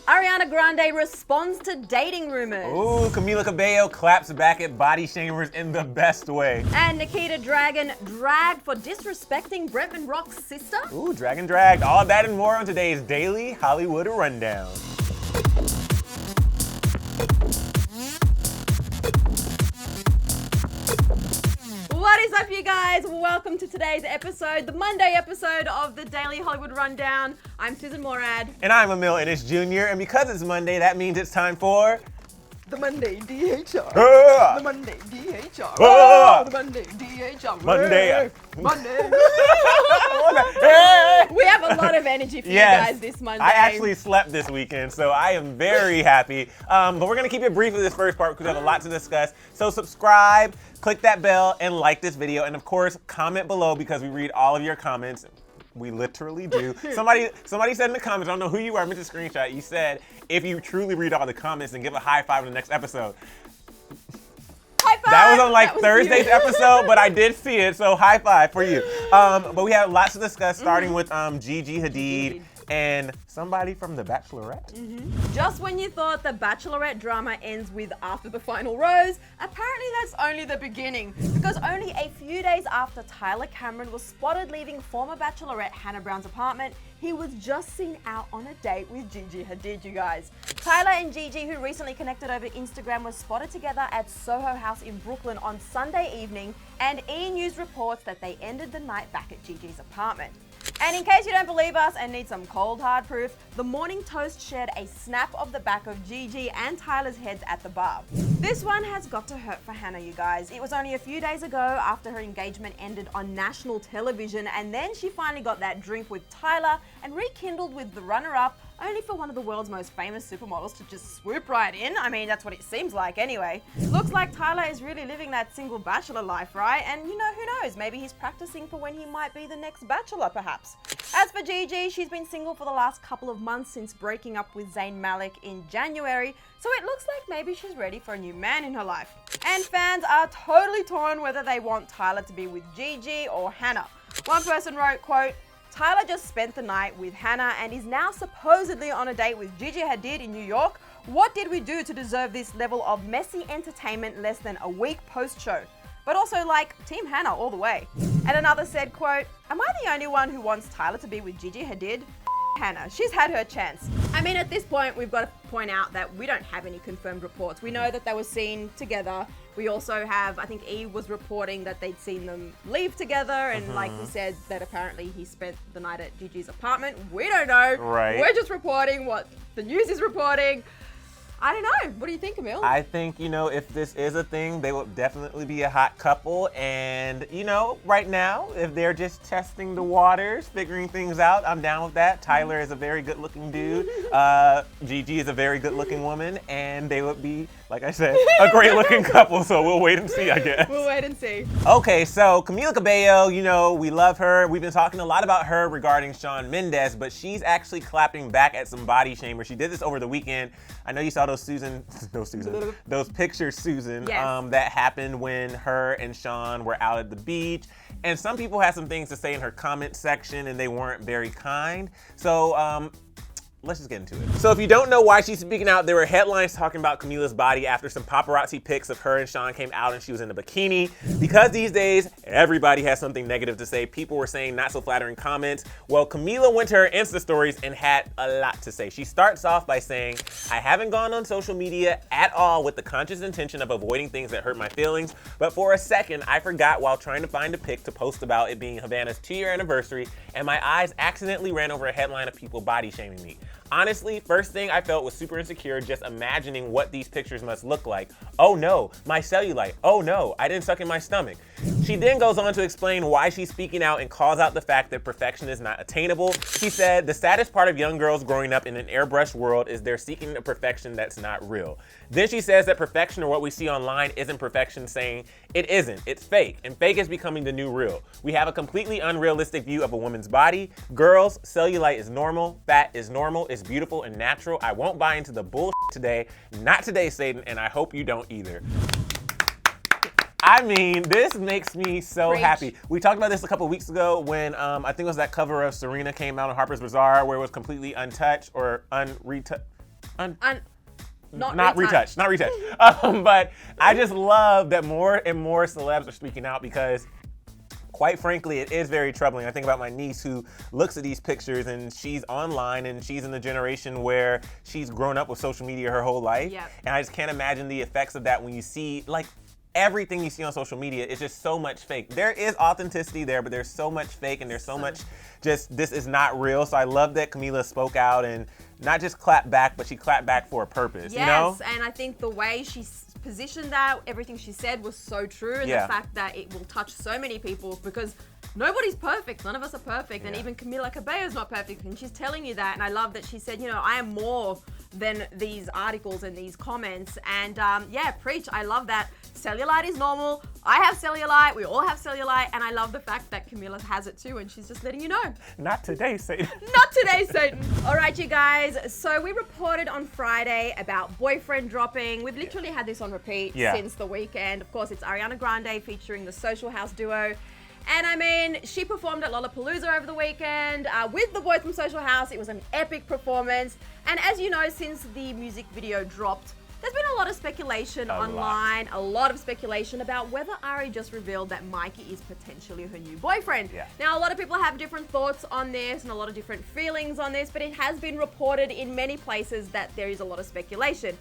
Ariana Grande responds to dating rumors. Ooh, Camila Cabello claps back at body shamers in the best way. And Nikita Dragun dragged for disrespecting Bretman Rock's sister. Ooh, dragged. All that and more on today's Daily Hollywood Rundown. What is up, you guys? Welcome to today's episode, the Monday episode of the Daily Hollywood Rundown. I'm Sussan Morad. And I'm Emile, and it's Junior, and because it's Monday, that means it's time for... The Monday DHR. Ah! The Monday DHR. Ah! The Monday DHR. Monday. Monday. Hey! We have a lot of energy for you guys this Monday. I actually slept this weekend, so I am very happy. But we're going to keep it brief with this first part because we have a lot to discuss. So subscribe, click that bell, and like this video. And of course, comment below because we read all of your comments. We literally do. Somebody said in the comments, I don't know who you are, I meant to screenshot. You said, if you truly read all the comments, then give a high five in the next episode. High five! That was on like That was Thursday's you. episode, but I did see it, so high five for you. But we have lots to discuss, starting with Gigi, Hadid, and somebody from The Bachelorette. Just when you thought the Bachelorette drama ends with after the final rose, apparently that's only the beginning. Because only a few days after Tyler Cameron was spotted leaving former Bachelorette Hannah Brown's apartment, he was just seen out on a date with Gigi Hadid, you guys. Tyler and Gigi, who recently connected over Instagram, were spotted together at Soho House in Brooklyn on Sunday evening, and E! News reports that they ended the night back at Gigi's apartment. And in case you don't believe us and need some cold hard proof, the Morning Toast shared a snap of the back of Gigi and Tyler's heads at the bar. This one has got to hurt for Hannah, you guys. It was only a few days ago after her engagement ended on national television, and then she finally got that drink with Tyler and rekindled with the runner-up, only for one of the world's most famous supermodels to just swoop right in. I mean, that's what it seems like anyway. Looks like Tyler is really living that single bachelor life, right? And you know, who knows? Maybe he's practicing for when he might be the next bachelor, perhaps. As for Gigi, she's been single for the last couple of months since breaking up with Zayn Malik in January, so it looks like maybe she's ready for a new man in her life. And fans are totally torn whether they want Tyler to be with Gigi or Hannah. One person wrote, quote, Tyler just spent the night with Hannah and is now supposedly on a date with Gigi Hadid in New York. What did we do to deserve this level of messy entertainment less than a week post-show? But also like, Team Hannah all the way. And another said, quote, am I the only one who wants Tyler to be with Gigi Hadid? Hannah, she's had her chance. I mean, at this point, we've got to point out that we don't have any confirmed reports. We know that they were seen together. We also have, I think E! was reporting that they'd seen them leave together, and like we said, that apparently he spent the night at Gigi's apartment. We don't know. Right. We're just reporting what the news is reporting. I don't know. What do you think, Emile? I think, if this is a thing, they will definitely be a hot couple. And, right now, if they're just testing the waters, figuring things out, I'm down with that. Tyler is a very good looking dude. Gigi is a very good looking woman. And they would be, like I said, a great looking couple. So we'll wait and see, I guess. We'll wait and see. Okay, so Camila Cabello, we love her. We've been talking a lot about her regarding Shawn Mendes, but she's actually clapping back at some body shamers. She did this over the weekend. I know you saw those pictures, Susan, Yes. that happened when her and Shawn were out at the beach. And some people had some things to say in her comment section and they weren't very kind. So, let's just get into it. So if you don't know why she's speaking out, there were headlines talking about Camila's body after some paparazzi pics of her and Shawn came out and she was in a bikini. Because these days, everybody has something negative to say. People were saying not so flattering comments. Well, Camila went to her Insta stories and had a lot to say. She starts off by saying, I haven't gone on social media at all with the conscious intention of avoiding things that hurt my feelings, but for a second, I forgot while trying to find a pic to post about it being Havana's 2-year anniversary, and my eyes accidentally ran over a headline of people body shaming me. Honestly, first thing I felt was super insecure just imagining what these pictures must look like. Oh no, my cellulite. Oh no, I didn't suck in my stomach. She then goes on to explain why she's speaking out and calls out the fact that perfection is not attainable. She said, the saddest part of young girls growing up in an airbrushed world is they're seeking a perfection that's not real. Then she says that perfection, or what we see online, isn't perfection, saying, it isn't, it's fake, and fake is becoming the new real. We have a completely unrealistic view of a woman's body. Girls, cellulite is normal, fat is normal, it's beautiful and natural. I won't buy into the bullshit today. Not today, Satan, and I hope you don't either. I mean, this makes me so happy. We talked about this a couple weeks ago when I think it was that cover of Serena came out on Harper's Bazaar where it was completely untouched or unretouched. Not retouched. But I just love that more and more celebs are speaking out because, quite frankly, it is very troubling. I think about my niece who looks at these pictures and she's online and she's in the generation where she's grown up with social media her whole life. Yep. And I just can't imagine the effects of that when you see, like, everything you see on social media is just so much fake. There is authenticity there, but there's so much fake and there's so much just, this is not real. So I love that Camila spoke out and not just clapped back, but she clapped back for a purpose, yes, you know? And I think the way she positioned that, everything she said was so true. And the fact that it will touch so many people because nobody's perfect. None of us are perfect. And even Camila Cabello is not perfect. And she's telling you that. And I love that she said, you know, I am more than these articles and these comments. And yeah, preach. I love that. Cellulite is normal. I have cellulite. We all have cellulite. And I love the fact that Camila has it too. And she's just letting you know. Not today, Satan. Not today, Satan. All right, you guys. So we reported on Friday about Boyfriend dropping. We've literally had this on repeat since the weekend. Of course, it's Ariana Grande featuring the Social House duo. And I mean, she performed at Lollapalooza over the weekend with the boys from Social House. It was an epic performance. And as you know, since the music video dropped, there's been a lot of speculation online, a lot of speculation about whether Ari just revealed that Mikey is potentially her new boyfriend. Yeah. Now, a lot of people have different thoughts on this and a lot of different feelings on this, but it has been reported in many places that there is a lot of speculation.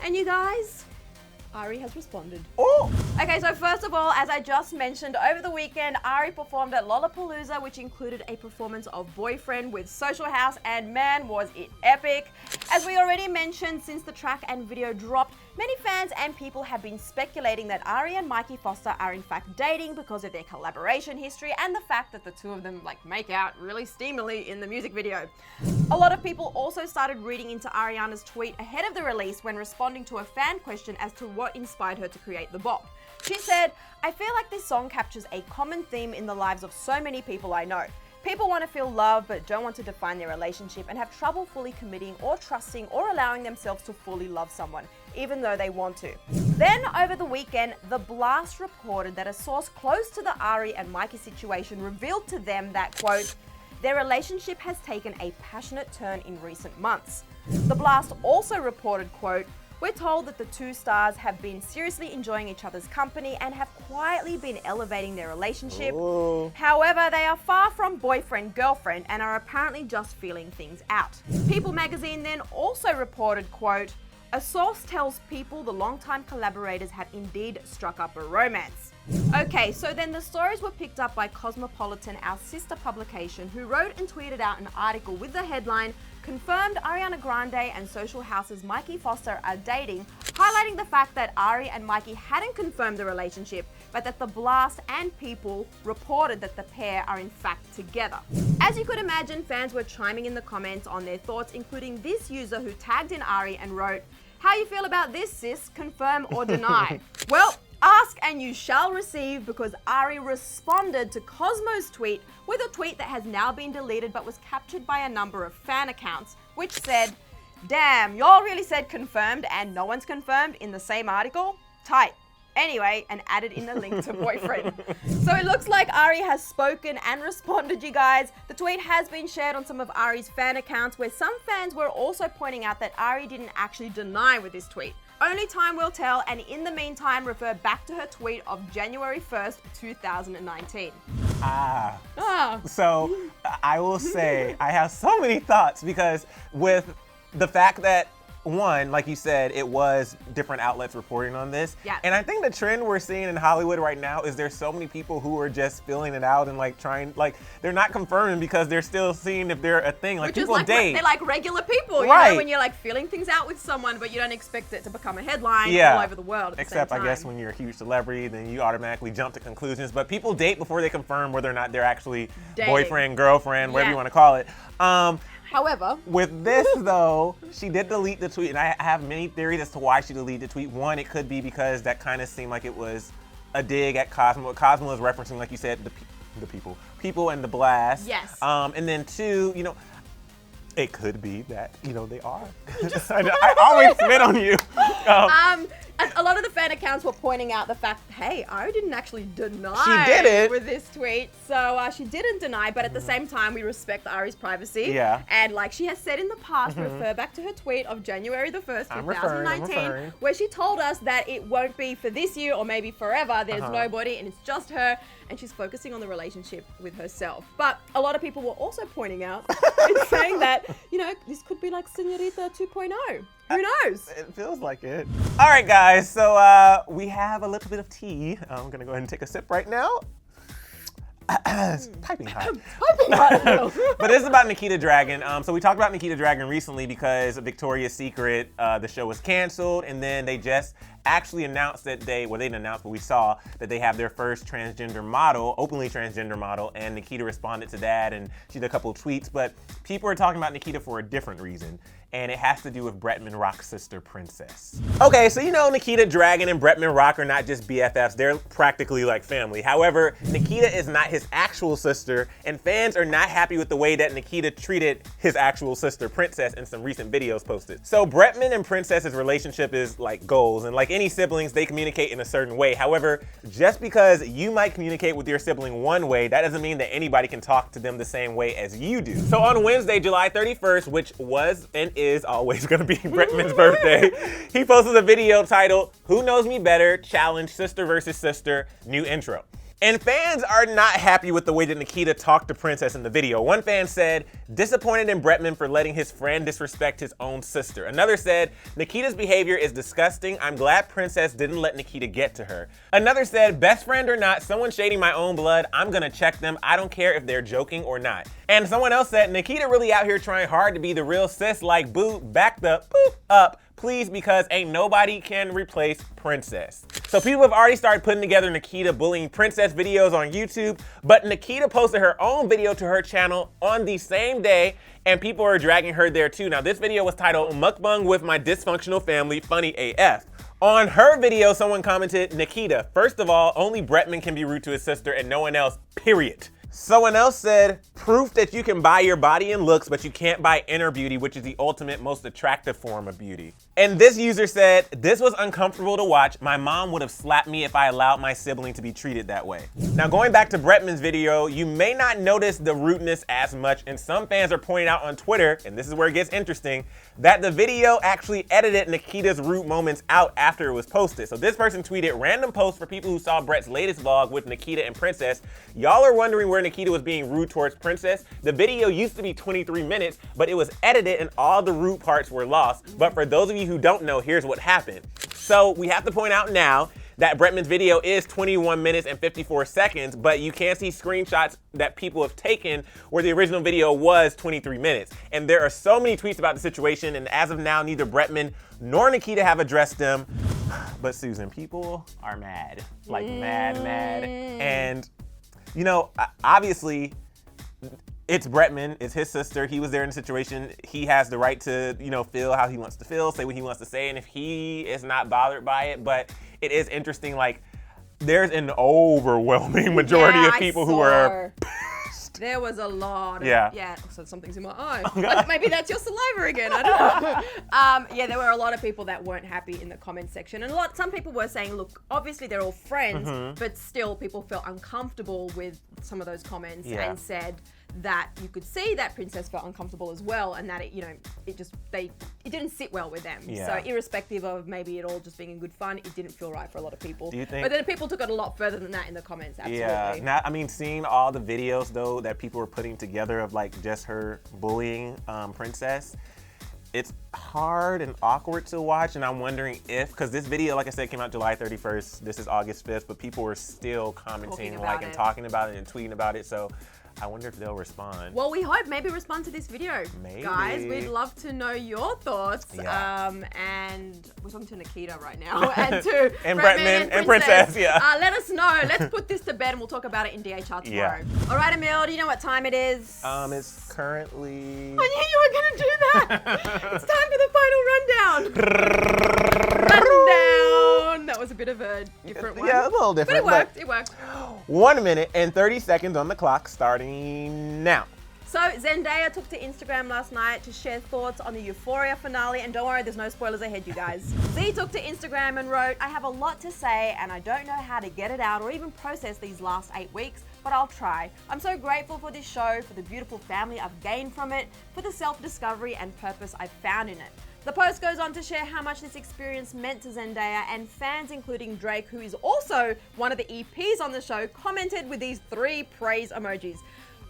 And you guys, Ari has responded. Oh! Okay, so first of all, as I just mentioned, over the weekend, Ari performed at Lollapalooza, which included a performance of Boyfriend with Social House, and man, was it epic. As we already mentioned, since the track and video dropped, many fans and people have been speculating that Ari and Mikey Foster are in fact dating because of their collaboration history and the fact that the two of them like make out really steamily in the music video. A lot of people also started reading into Ariana's tweet ahead of the release when responding to a fan question as to what inspired her to create the bop. She said, "I feel like this song captures a common theme in the lives of so many people I know. People want to feel love but don't want to define their relationship and have trouble fully committing or trusting or allowing themselves to fully love someone, even though they want to." Then over the weekend, The Blast reported that a source close to the Ari and Mikey situation revealed to them that, quote, "their relationship has taken a passionate turn in recent months." The Blast also reported, quote, "We're told that the two stars have been seriously enjoying each other's company and have quietly been elevating their relationship. Ooh. However, they are far from boyfriend-girlfriend and are apparently just feeling things out." People magazine then also reported, quote, "A source tells People the longtime collaborators have indeed struck up a romance." Okay, so then the stories were picked up by Cosmopolitan, our sister publication, who wrote and tweeted out an article with the headline, "Confirmed Ariana Grande and Social House's Mikey Foster are dating," highlighting the fact that Ari and Mikey hadn't confirmed the relationship, but that The Blast and People reported that the pair are in fact together. As you could imagine, fans were chiming in the comments on their thoughts, including this user who tagged in Ari and wrote, "How you feel about this, sis? Confirm or deny?" Well, ask and you shall receive, because Ari responded to Cosmo's tweet with a tweet that has now been deleted but was captured by a number of fan accounts, which said, "Damn, y'all really said confirmed and no one's confirmed in the same article? Tight." Anyway, and added in a link to Boyfriend. So it looks like Ari has spoken and responded, you guys. The tweet has been shared on some of Ari's fan accounts, where some fans were also pointing out that Ari didn't actually deny with this tweet. Only time will tell, and in the meantime, refer back to her tweet of January 1st, 2019. So I will say I have so many thoughts, because with the fact that, one, like you said, it was different outlets reporting on this. Yeah. And I think the trend we're seeing in Hollywood right now is there's so many people who are just filling it out and like trying, like they're not confirming because they're still seeing if they're a thing. Like, which people is like, date. they're like regular people, you Right. know, when you're like feeling things out with someone, but you don't expect it to become a headline Yeah. all over the world at the Except, same time. I guess, when you're a huge celebrity, then you automatically jump to conclusions. But people date before they confirm whether or not they're actually Dating. boyfriend, girlfriend, whatever Yeah. you want to call it. However, With this, though, she did delete the tweet, and I have many theories as to why she deleted the tweet. One, it could be because that kind of seemed like it was a dig at Cosmo. Cosmo is referencing, like you said, the people and The Blast. Yes. And then two, you know, it could be that, you know, they are. I always spit on you. A lot of the fan accounts were pointing out the fact, hey, Ari didn't actually deny She didn't. with this tweet. So she didn't deny, but at the same time, we respect Ari's privacy. Yeah. And like she has said in the past, refer back to her tweet of January the 1st, I'm 2019, referring. where she told us that it won't be for this year or maybe forever. There's nobody and it's just her. And she's focusing on the relationship with herself. But a lot of people were also pointing out and saying that, you know, this could be like Senorita 2.0. Who knows? It feels like it. All right, guys. So we have a little bit of tea. I'm gonna go ahead and take a sip right now. It's piping hot. Piping hot. But this is about Nikita Dragun. So we talked about Nikita Dragun recently because of Victoria's Secret, the show was canceled, and then they just actually announced that they didn't announce, but we saw that they have their first transgender model, openly transgender model, and Nikita responded to that, and she did a couple of tweets, but people are talking about Nikita for a different reason, and it has to do with Bretman Rock's sister, Princess. Okay, so you know Nikita Dragun and Bretman Rock are not just BFFs, they're practically like family. However, Nikita is not his actual sister, and fans are not happy with the way that Nikita treated his actual sister, Princess, in some recent videos posted. So Bretman and Princess's relationship is like goals, and like any siblings, they communicate in a certain way. However, just because you might communicate with your sibling one way, that doesn't mean that anybody can talk to them the same way as you do. So on Wednesday, July 31st, which was and is always gonna be Bretman's birthday, he posted a video titled, "Who Knows Me Better? Challenge Sister versus Sister, New Intro." And fans are not happy with the way that Nikita talked to Princess in the video. One fan said, disappointed in Bretman for letting his friend disrespect his own sister. Another said, Nikita's behavior is disgusting. I'm glad Princess didn't let Nikita get to her. Another said, best friend or not, someone shading my own blood, I'm gonna check them. I don't care if they're joking or not. And someone else said, Nikita really out here trying hard to be the real sis, like boo, back the boop up, please, because ain't nobody can replace Princess. So people have already started putting together Nikita bullying Princess videos on YouTube, but Nikita posted her own video to her channel on the same day, and people are dragging her there too. Now this video was titled, Mukbang with My Dysfunctional Family, Funny AF. On her video, someone commented, Nikita, first of all, only Bretman can be rude to his sister and no one else, period. Someone else said, proof that you can buy your body and looks, but you can't buy inner beauty, which is the ultimate, most attractive form of beauty. And this user said, this was uncomfortable to watch. My mom would have slapped me if I allowed my sibling to be treated that way. Now going back to Bretman's video, you may not notice the rudeness as much, and some fans are pointing out on Twitter, and this is where it gets interesting, that the video actually edited Nikita's rude moments out after it was posted. So this person tweeted, random post for people who saw Brett's latest vlog with Nikita and Princess. Y'all are wondering where Nikita was being rude towards Princess. The video used to be 23 minutes, but it was edited and all the rude parts were lost. But for those of you who don't know, here's what happened. So we have to point out now that Bretman's video is 21 minutes and 54 seconds, but you can see screenshots that people have taken where the original video was 23 minutes. And there are so many tweets about the situation, and as of now, neither Bretman nor Nikita have addressed them. But Susan, people are mad, like mad. And you know, obviously, it's Bretman, it's his sister, he was there in the situation, he has the right to, you know, feel how he wants to feel, say what he wants to say, and if he is not bothered by it, but it is interesting, like, there's an overwhelming majority of people who are pissed. There was a lot of, yeah. So something's in my eye. Oh, Like, maybe that's your saliva again, I don't know. Yeah, there were a lot of people that weren't happy in the comment section, and some people were saying, look, obviously they're all friends, but still people felt uncomfortable with some of those comments and said that you could see that Princess felt uncomfortable as well, and that it, you know, it didn't sit well with them. Yeah. So irrespective of maybe it all just being in good fun, it didn't feel right for a lot of people. Do you think? But then people took it a lot further than that in the comments. Absolutely. Yeah. Now, I mean, seeing all the videos though that people were putting together of like just her bullying Princess, it's hard and awkward to watch, and I'm wondering if, because this video, like I said, came out July 31st, this is August 5th, but people were still commenting and talking about it and tweeting about it, so I wonder if they'll respond. Well, we hope maybe respond to this video. Maybe. Guys, we'd love to know your thoughts. Yeah. And we're talking to Nikita right now and to and Bretman and Princess, let us know. Let's put this to bed and we'll talk about it in DHR tomorrow. Yeah. All right, Emile, do you know what time it is? It's currently... I knew you were going to do that. It's time for the final rundown. Rundown. That was a bit of a different one. Yeah, a little different. But it worked. 1 minute and 30 seconds on the clock starting now. So Zendaya took to Instagram last night to share thoughts on the Euphoria finale, and don't worry, there's no spoilers ahead, you guys. Z took to Instagram and wrote, "I have a lot to say and I don't know how to get it out or even process these last 8 weeks, but I'll try. I'm so grateful for this show, for the beautiful family I've gained from it, for the self-discovery and purpose I've found in it." The post goes on to share how much this experience meant to Zendaya, and fans including Drake, who is also one of the EPs on the show, commented with these 3 praise emojis.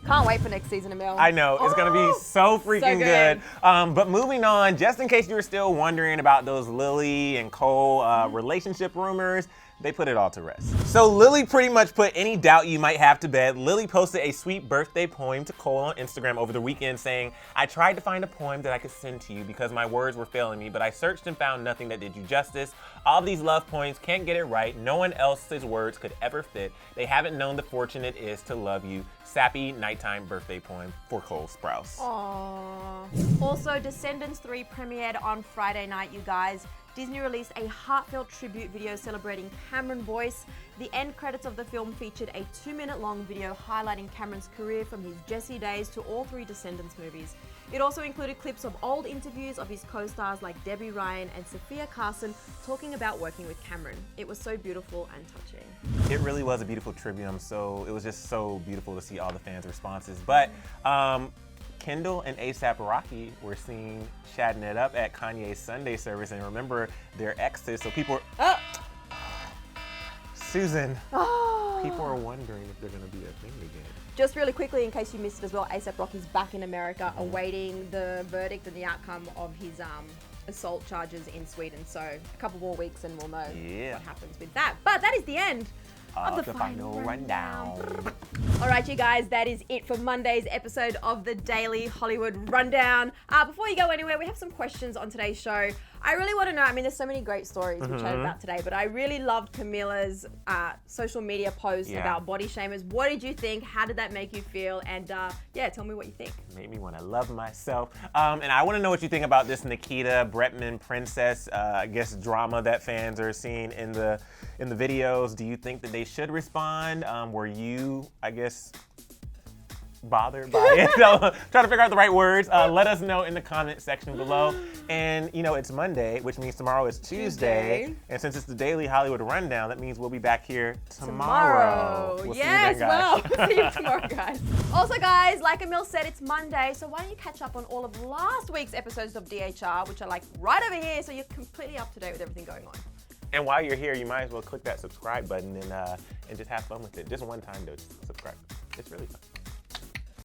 Can't wait for next season, Emile. I know, it's gonna be so freaking good. But moving on, just in case you were still wondering about those Lily and Cole relationship rumors, they put it all to rest. So Lily pretty much put any doubt you might have to bed. Lily posted a sweet birthday poem to Cole on Instagram over the weekend saying, "I tried to find a poem that I could send to you because my words were failing me, but I searched and found nothing that did you justice. All these love poems can't get it right. No one else's words could ever fit. They haven't known the fortune it is to love you. Sappy nighttime birthday poem for Cole Sprouse." Aww. Also, Descendants 3 premiered on Friday night, you guys. Disney released a heartfelt tribute video celebrating Cameron Boyce. The end credits of the film featured a 2-minute-long video highlighting Cameron's career from his Jessie days to all 3 Descendants movies. It also included clips of old interviews of his co-stars like Debbie Ryan and Sophia Carson talking about working with Cameron. It was so beautiful and touching. It really was a beautiful tribute. It was just so beautiful to see all the fans' responses. But Kendall and A$AP Rocky were seen chatting it up at Kanye's Sunday service, and remember, they're exes, so people are, Susan, people are wondering if they're gonna be a thing again. Just really quickly, in case you missed it as well, A$AP Rocky's back in America awaiting the verdict and the outcome of his assault charges in Sweden. So a couple more weeks and we'll know what happens with that. But that is the end of the final rundown. All right, you guys, that is it for Monday's episode of the Daily Hollywood Rundown. Before you go anywhere, we have some questions on today's show. I really want to know, I mean, there's so many great stories we chatted about today, but I really loved Camila's social media post about body shamers. What did you think? How did that make you feel? And yeah, tell me what you think. Made me want to love myself. And I want to know what you think about this Nikita Bretman princess, I guess, drama that fans are seeing in the videos. Do you think that they should respond? Were you, I guess, bothered by it? So, trying to figure out the right words. Let us know in the comment section below. And you know, it's Monday, which means tomorrow is Tuesday. And since it's the Daily Hollywood Rundown, that means we'll be back here tomorrow. We'll yes, see you then, guys. See you tomorrow, guys. Also, guys, like Emile said, it's Monday, so why don't you catch up on all of last week's episodes of DHR, which are like right over here, so you're completely up to date with everything going on. And while you're here, you might as well click that subscribe button and just have fun with it. Just one time, though, just subscribe. It's really fun.